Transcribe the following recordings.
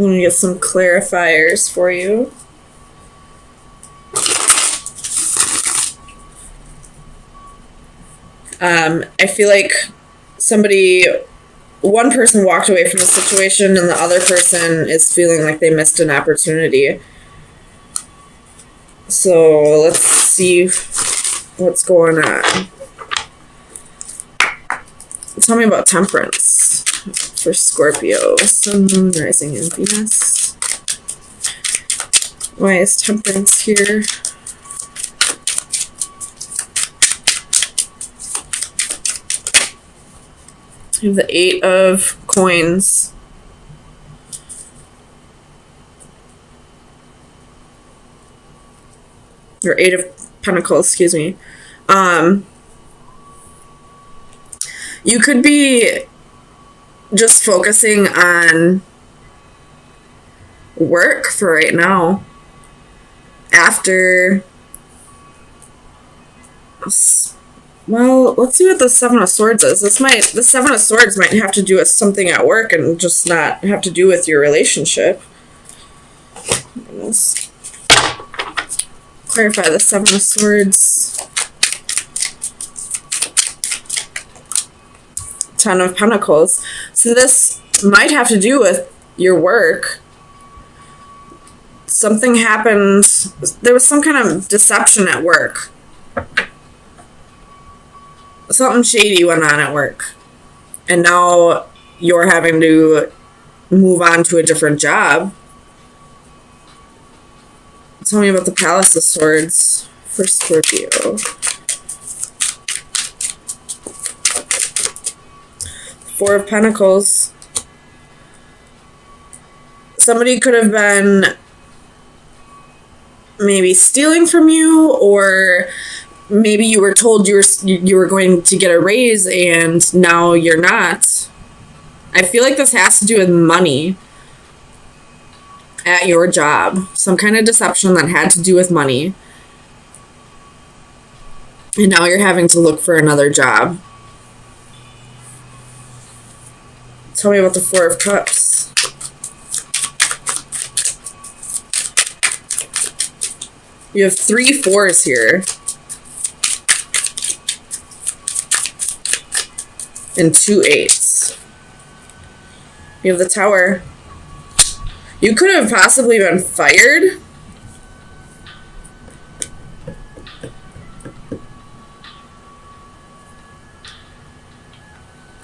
going to get some clarifiers for you. I feel like one person walked away from a situation and the other person is feeling like they missed an opportunity. So let's see what's going on. Tell me about temperance for Scorpio. Sun, Moon, Rising, and Venus. Why is temperance here? You have the 8 of Coins. Or 8 of Pentacles, excuse me. You could be just focusing on work for right now. After, well, let's see what the 7 of Swords is. The 7 of Swords might have to do with something at work and just not have to do with your relationship. Let's clarify the 7 of Swords. 10 of Pentacles. So this might have to do with your work. Something happened. There was some kind of deception at work. Something shady went on at work. And now you're having to move on to a different job. Tell me about the Palace of Swords for Scorpio. 4 of Pentacles. Somebody could have been maybe stealing from you, or maybe you were told you were going to get a raise and now you're not. I feel like this has to do with money at your job. Some kind of deception that had to do with money. And now you're having to look for another job. Tell me about the 4 of Cups. You have 3 4s here. And 2 8s. You have the Tower. You could have possibly been fired.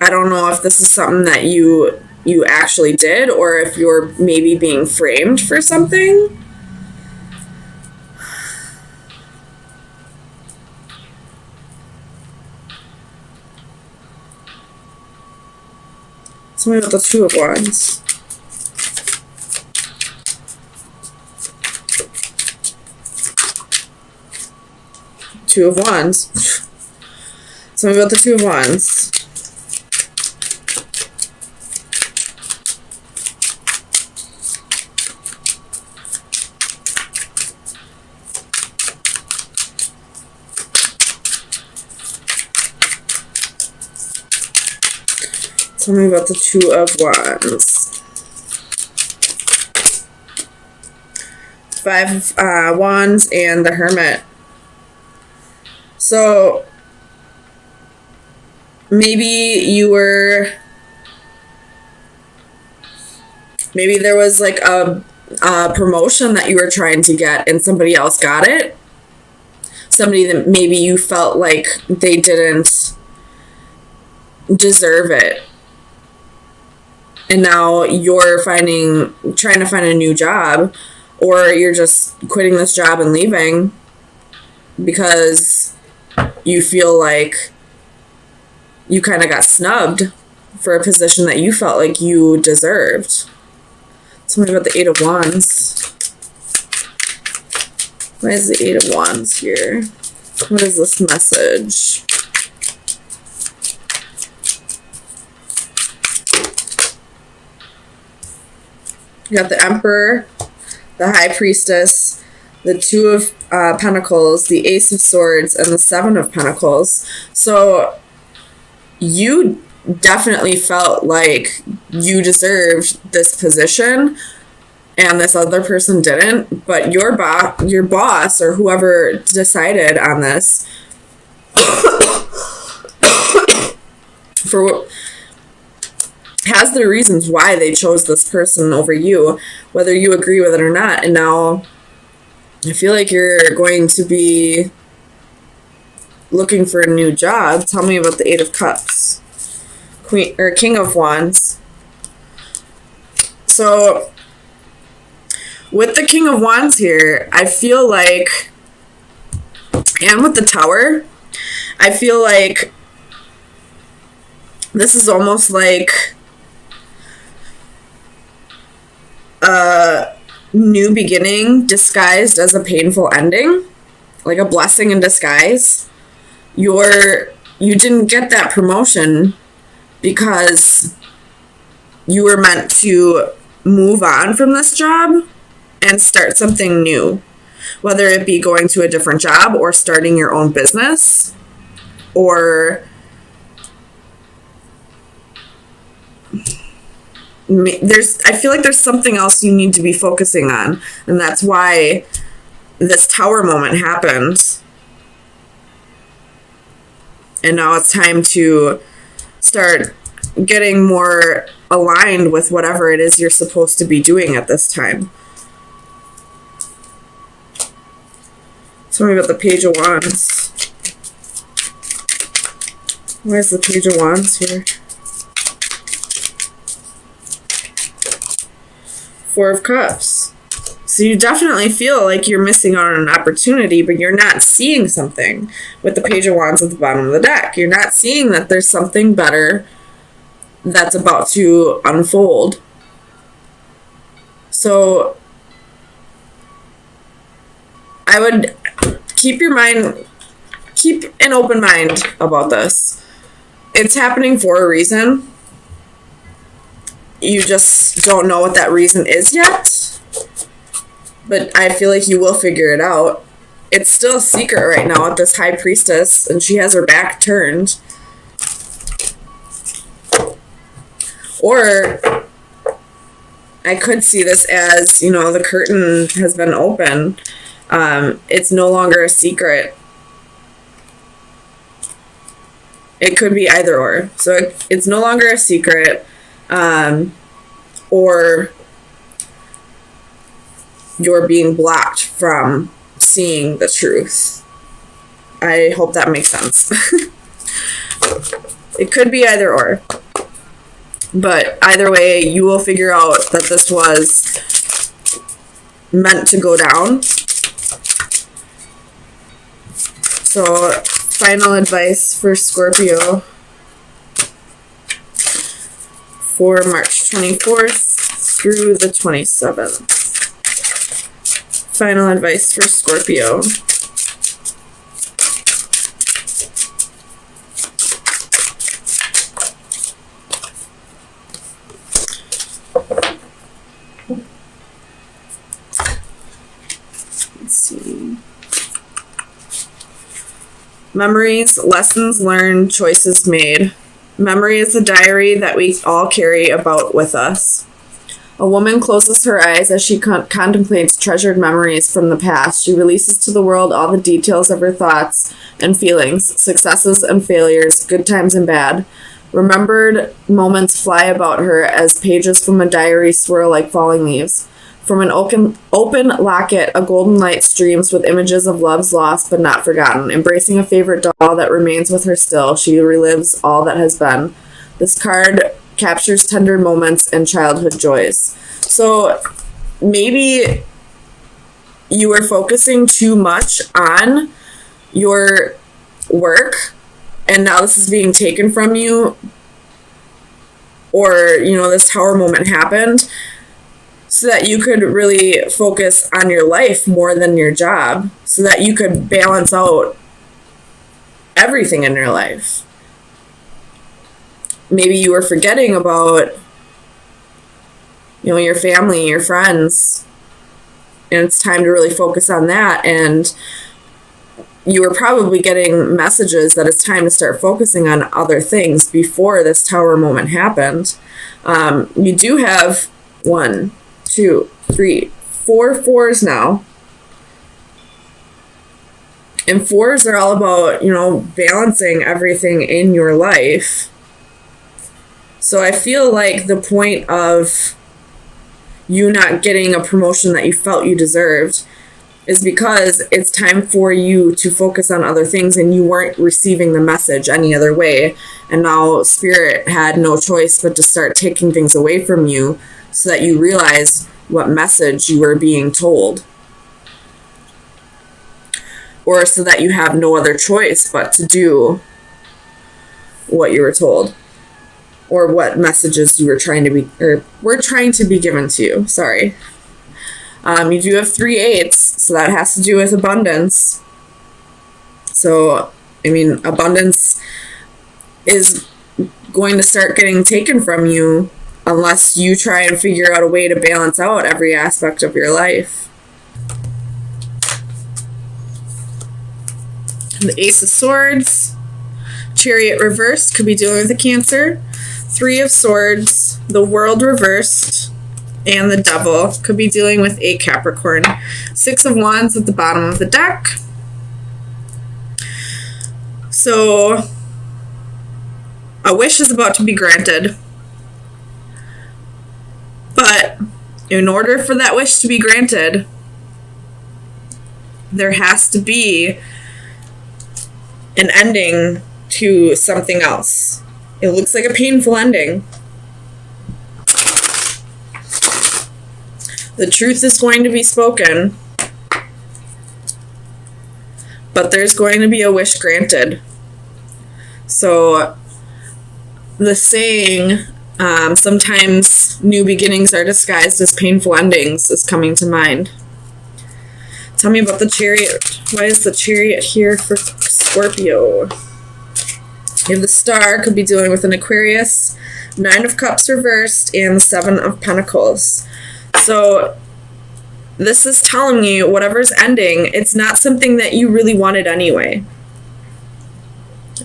I don't know if this is something that you actually did, or if you're maybe being framed for something. Tell me about the 2 of Wands. Two of Wands. Tell me about the 2 of Wands. Tell me about the 2 of Wands. 5 of Wands and the Hermit. So maybe there was like a promotion that you were trying to get and somebody else got it. Somebody that maybe you felt like they didn't deserve it. And now you're trying to find a new job, or you're just quitting this job and leaving because you feel like you kind of got snubbed for a position that you felt like you deserved. Tell me about the 8 of Wands. Why is the 8 of Wands here? What is this message? You got the Emperor, the High Priestess, the 2 of Pentacles, the Ace of Swords, and the 7 of Pentacles. So you definitely felt like you deserved this position, and this other person didn't, but your boss or whoever decided on this for has their reasons why they chose this person over you, whether you agree with it or not. And now I feel like you're going to be looking for a new job. Tell me about the Eight of Cups. Queen or King of Wands. So with the King of Wands here, I feel like, and with the Tower, I feel like this is almost like a new beginning disguised as a painful ending, like a blessing in disguise. You didn't get that promotion because you were meant to move on from this job and start something new, whether it be going to a different job or starting your own business, or I feel like there's something else you need to be focusing on, and that's why this Tower moment happened. And now it's time to start getting more aligned with whatever it is you're supposed to be doing at this time. Tell me about the Page of Wands. Where's the Page of Wands here? Four of Cups. So you definitely feel like you're missing out on an opportunity, but you're not seeing something with the Page of Wands at the bottom of the deck. You're not seeing that there's something better that's about to unfold. So I would keep an open mind about this. It's happening for a reason. You just don't know what that reason is yet. But I feel like you will figure it out. It's still a secret right now with this High Priestess, and she has her back turned. Or I could see this as, the curtain has been open. It's no longer a secret. It could be either or. So it's no longer a secret, or you're being blocked from seeing the truth. I hope that makes sense. It could be either or. But either way, you will figure out that this was meant to go down. So, final advice for Scorpio for March 24th through the 27th. Final advice for Scorpio. Let's see. Memories, lessons learned, choices made. Memory is the diary that we all carry about with us. A woman closes her eyes as she contemplates treasured memories from the past. She releases to the world all the details of her thoughts and feelings, successes and failures, good times and bad. Remembered moments fly about her as pages from a diary swirl like falling leaves. From an open locket, a golden light streams with images of loves lost but not forgotten. Embracing a favorite doll that remains with her still, she relives all that has been. This card captures tender moments and childhood joys. So maybe you were focusing too much on your work, and now this is being taken from you, or this Tower moment happened so that you could really focus on your life more than your job, so that you could balance out everything in your life. Maybe you were forgetting about, your family, your friends, and it's time to really focus on that. And you were probably getting messages that it's time to start focusing on other things before this Tower moment happened. You do have 1, 2, 4 fours now. And fours are all about, balancing everything in your life. So I feel like the point of you not getting a promotion that you felt you deserved is because it's time for you to focus on other things and you weren't receiving the message any other way. And now Spirit had no choice but to start taking things away from you so that you realize what message you were being told. Or so that you have no other choice but to do what you were told. Or what messages you were were trying to be given to you. Sorry. You do have 3 8s, so that has to do with abundance. So, abundance is going to start getting taken from you unless you try and figure out a way to balance out every aspect of your life. The Ace of Swords, Chariot reversed, could be dealing with a Cancer. 3 of Swords, the World reversed, and the Devil could be dealing with a Capricorn. 6 of Wands at the bottom of the deck. So, a wish is about to be granted. But, in order for that wish to be granted, there has to be an ending to something else. It looks like a painful ending. The truth is going to be spoken, but there's going to be a wish granted. So, the saying, sometimes new beginnings are disguised as painful endings, is coming to mind. Tell me about the Chariot. Why is the Chariot here for Scorpio? You have the Star, could be dealing with an Aquarius, 9 of Cups reversed, and the 7 of Pentacles. So, this is telling you whatever's ending, it's not something that you really wanted anyway.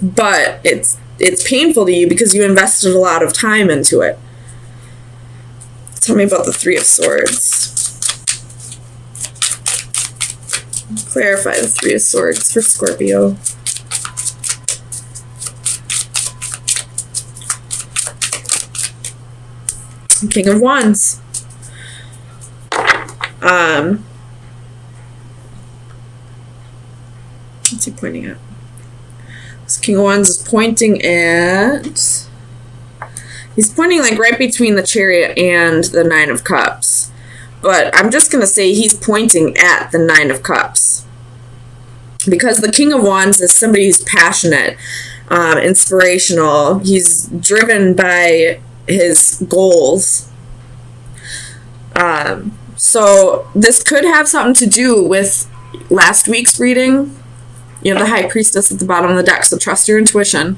But it's painful to you because you invested a lot of time into it. Tell me about the 3 of Swords. Clarify the 3 of Swords for Scorpio. King of Wands. What's he pointing at? This King of Wands is pointing at... He's pointing like right between the Chariot and the 9 of Cups. But I'm just going to say he's pointing at the 9 of Cups. Because the King of Wands is somebody who's passionate, inspirational. He's driven by his goals. So this could have something to do with last week's reading. You have the High Priestess at the bottom of the deck, so trust your intuition.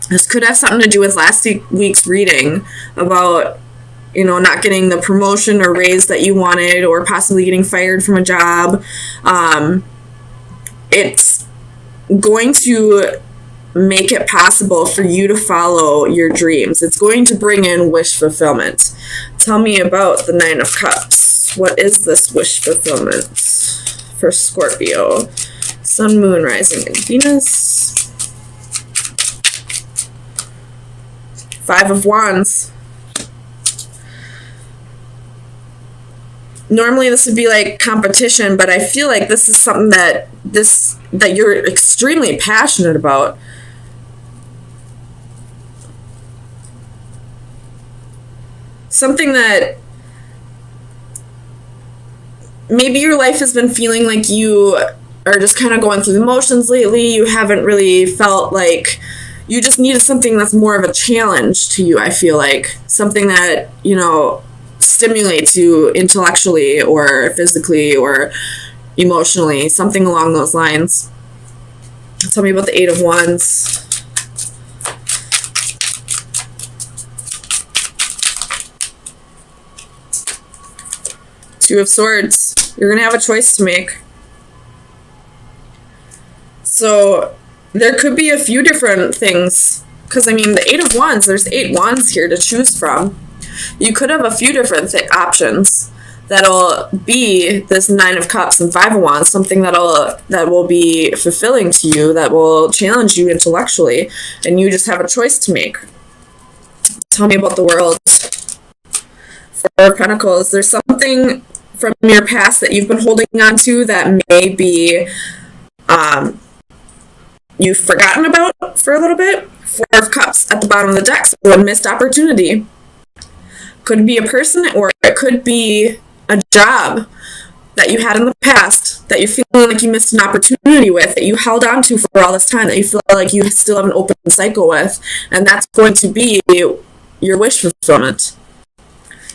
This could have something to do with last week's reading about, not getting the promotion or raise that you wanted, or possibly getting fired from a job. It's going to make it possible for you to follow your dreams. It's going to bring in wish fulfillment. Tell me about the 9 of Cups. What is this wish fulfillment for Scorpio? Sun, Moon, Rising, and Venus. 5 of Wands. Normally this would be like competition, but I feel like this is something that you're extremely passionate about. Something that maybe your life has been feeling like you are just kind of going through the motions lately. You haven't really felt like you just needed something that's more of a challenge to you, I feel like. Something that, stimulates you intellectually or physically or emotionally. Something along those lines. Tell me about the 8 of Wands. Two of Swords. You're going to have a choice to make. So there could be a few different things. Because, the 8 of Wands, there's 8 wands here to choose from. You could have a few different options that'll be this Nine of Cups and Five of Wands, something that will be fulfilling to you, that will challenge you intellectually, and you just have a choice to make. Tell me about the World. Four of Pentacles. There's something from your past that you've been holding on to that may be you've forgotten about for a little bit. Four of Cups at the bottom of the deck. So a missed opportunity. Could be a person, or it could be a job that you had in the past that you're feeling like you missed an opportunity with, that you held on to for all this time, that you feel like you still have an open cycle with, and that's going to be your wish fulfillment.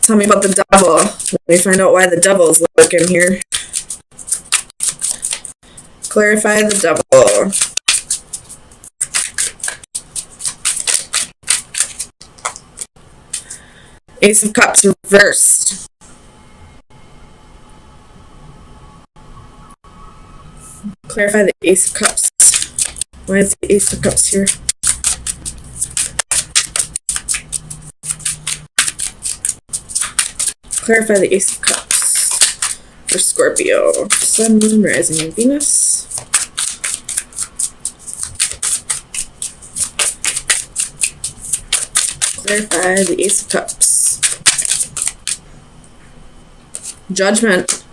Tell me about the Devil. Let me find out why the Devil is lurking here. Clarify the Devil. Ace of Cups reversed. Clarify the Ace of Cups. Why is the Ace of Cups here? Clarify the Ace of Cups for Scorpio. Sun, Moon, Rising, and Venus. Clarify the Ace of Cups. Judgment.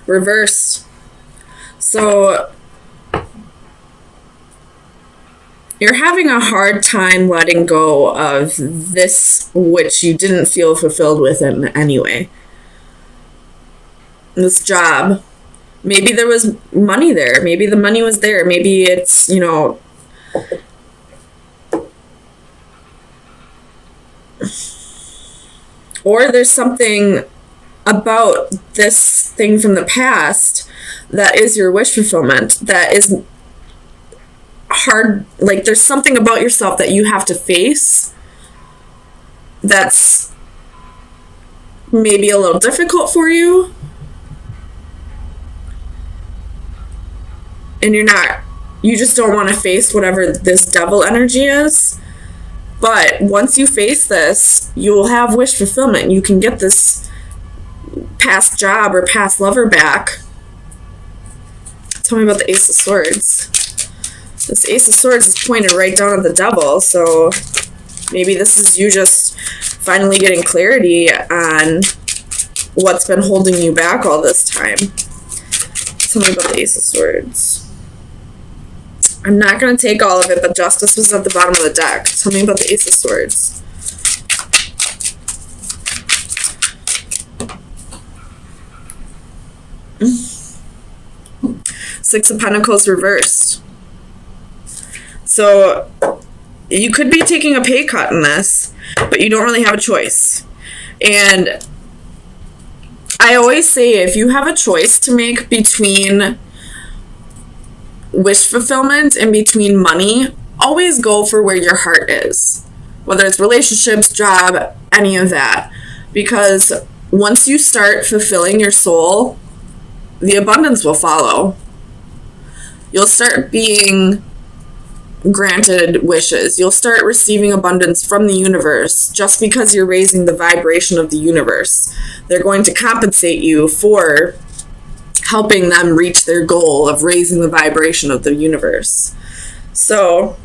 Reversed. So you're having a hard time letting go of this which you didn't feel fulfilled with in any way. This job. Maybe there was money there. Maybe the money was there. Maybe it's, or there's something about this thing from the past that is your wish fulfillment, that is hard. Like, there's something about yourself that you have to face that's maybe a little difficult for you, and you just don't want to face whatever this Devil energy is. But once you face this, you will have wish fulfillment. You can get this past job or past lover back. Tell me about the Ace of Swords. This Ace of Swords is pointed right down at the Devil, so maybe this is you just finally getting clarity on what's been holding you back all this time. Tell me about the Ace of Swords. I'm not going to take all of it, but Justice was at the bottom of the deck. Tell me about the Ace of Swords. Six of Pentacles reversed. So you could be taking a pay cut in this, but you don't really have a choice. And I always say, if you have a choice to make between wish fulfillment and between money, always go for where your heart is. Whether it's relationships, job, any of that. Because once you start fulfilling your soul, the abundance will follow. You'll start being granted wishes. You'll start receiving abundance from the universe just because you're raising the vibration of the universe. They're going to compensate you for helping them reach their goal of raising the vibration of the universe. So,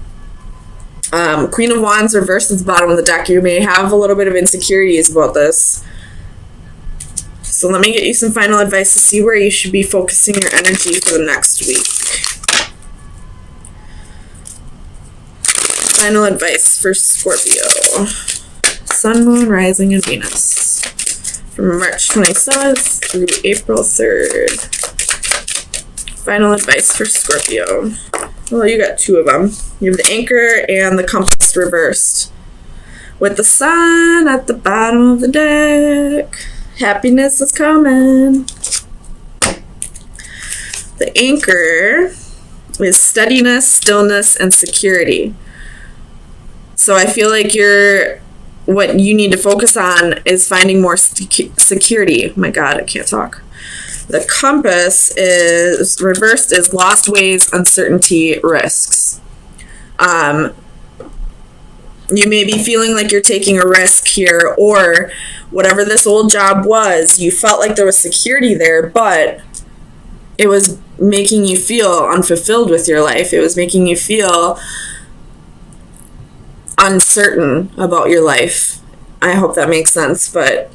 Queen of Wands reversed at the bottom of the deck. You may have a little bit of insecurities about this. So let me get you some final advice to see where you should be focusing your energy for the next week. Final advice for Scorpio. Sun, Moon, Rising, and Venus. From March 27th through April 3rd. Final advice for Scorpio. Well, you got two of them. You have the Anchor and the Compass reversed. With the Sun at the bottom of the deck. Happiness is coming. The Anchor is steadiness, stillness, and security. So I feel like what you need to focus on is finding more security. Oh my God, I can't talk. The Compass is reversed as lost ways, uncertainty, risks. You may be feeling like you're taking a risk here, or whatever this old job was, you felt like there was security there, but it was making you feel unfulfilled with your life. It was making you feel uncertain about your life. I hope that makes sense. But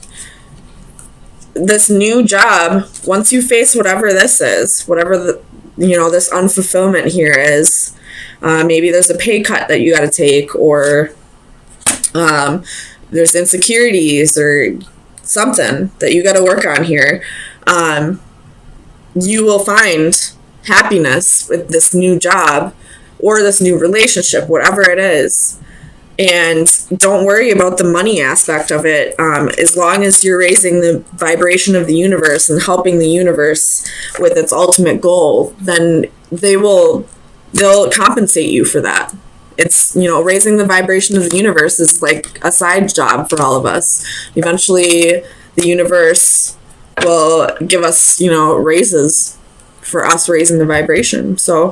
this new job, once you face whatever this is, whatever this unfulfillment here is, maybe there's a pay cut that you got to take, or there's insecurities or something that you got to work on here. You will find happiness with this new job or this new relationship, whatever it is. And don't worry about the money aspect of it. As long as you're raising the vibration of the universe and helping the universe with its ultimate goal, then they'll compensate you for that. It's, raising the vibration of the universe is like a side job for all of us. Eventually, the universe will give us, raises for us raising the vibration. So